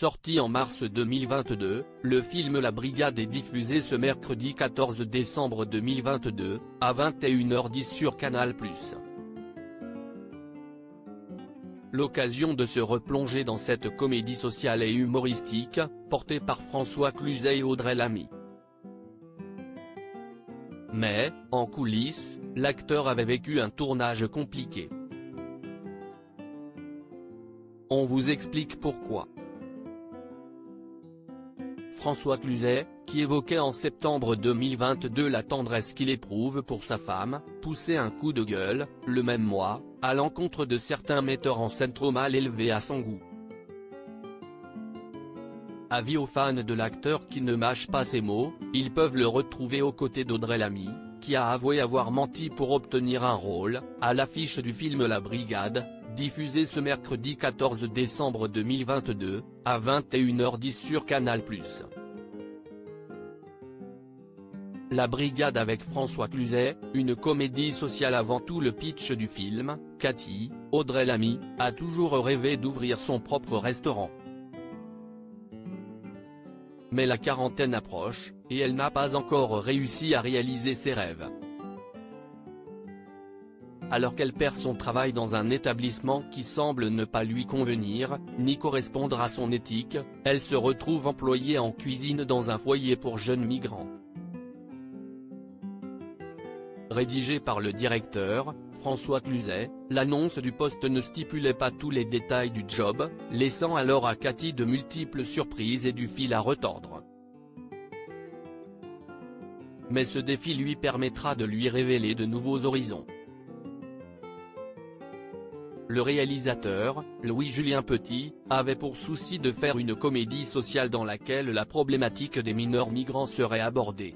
Sorti en mars 2022, le film La Brigade est diffusé ce mercredi 14 décembre 2022, à 21h10 sur Canal+. L'occasion de se replonger dans cette comédie sociale et humoristique, portée par François Cluzet et Audrey Lamy. Mais, en coulisses, l'acteur avait vécu un tournage compliqué. On vous explique pourquoi. François Cluzet, qui évoquait en septembre 2022 la tendresse qu'il éprouve pour sa femme, poussait un coup de gueule, le même mois, à l'encontre de certains metteurs en scène trop mal élevés à son goût. Avis aux fans de l'acteur qui ne mâche pas ses mots, ils peuvent le retrouver aux côtés d'Audrey Lamy, qui a avoué avoir menti pour obtenir un rôle, à l'affiche du film La Brigade, diffusé ce mercredi 14 décembre 2022, à 21h10 sur Canal+. La Brigade avec François Cluzet, une comédie sociale avant tout le pitch du film. Cathy, Audrey Lamy, a toujours rêvé d'ouvrir son propre restaurant. Mais la quarantaine approche, et elle n'a pas encore réussi à réaliser ses rêves. Alors qu'elle perd son travail dans un établissement qui semble ne pas lui convenir, ni correspondre à son éthique, elle se retrouve employée en cuisine dans un foyer pour jeunes migrants. Rédigé par le directeur, François Cluzet, l'annonce du poste ne stipulait pas tous les détails du job, laissant alors à Cathy de multiples surprises et du fil à retordre. Mais ce défi lui permettra de lui révéler de nouveaux horizons. Le réalisateur, Louis-Julien Petit, avait pour souci de faire une comédie sociale dans laquelle la problématique des mineurs migrants serait abordée.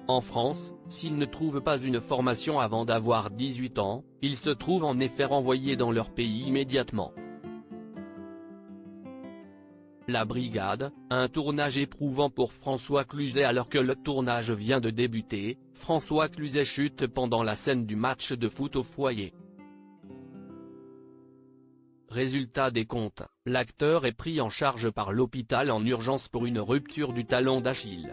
En France, s'ils ne trouvent pas une formation avant d'avoir 18 ans, ils se trouvent en effet renvoyés dans leur pays immédiatement. La Brigade, un tournage éprouvant pour François Cluzet alors que le tournage vient de débuter. François Cluzet chute pendant la scène du match de foot au foyer. Résultat des comptes, l'acteur est pris en charge par l'hôpital en urgence pour une rupture du talon d'Achille.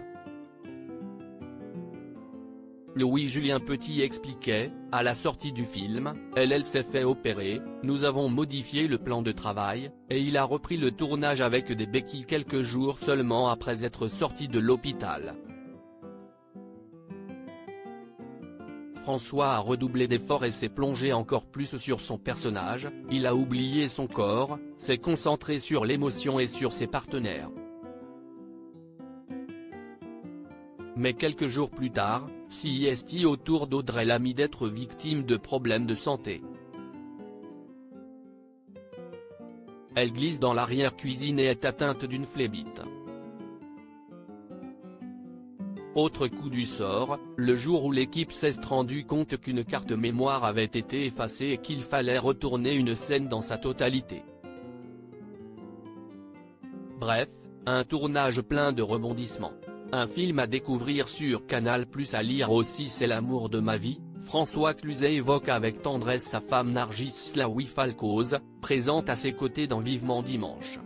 Louis-Julien Petit expliquait, à la sortie du film, elle s'est fait opérer, nous avons modifié le plan de travail, et il a repris le tournage avec des béquilles quelques jours seulement après être sorti de l'hôpital. François a redoublé d'efforts et s'est plongé encore plus sur son personnage, il a oublié son corps, s'est concentré sur l'émotion et sur ses partenaires. Mais quelques jours plus tard, c'est au tour d'Audrey Lamy d'être victime de problèmes de santé. Elle glisse dans l'arrière-cuisine et est atteinte d'une phlébite. Autre coup du sort, le jour où l'équipe s'est rendue compte qu'une carte mémoire avait été effacée et qu'il fallait retourner une scène dans sa totalité. Bref, un tournage plein de rebondissements. Un film à découvrir sur Canal+, à lire aussi. C'est l'amour de ma vie. François Cluzet évoque avec tendresse sa femme Nargis Slaoui Falcoz, présente à ses côtés dans Vivement Dimanche.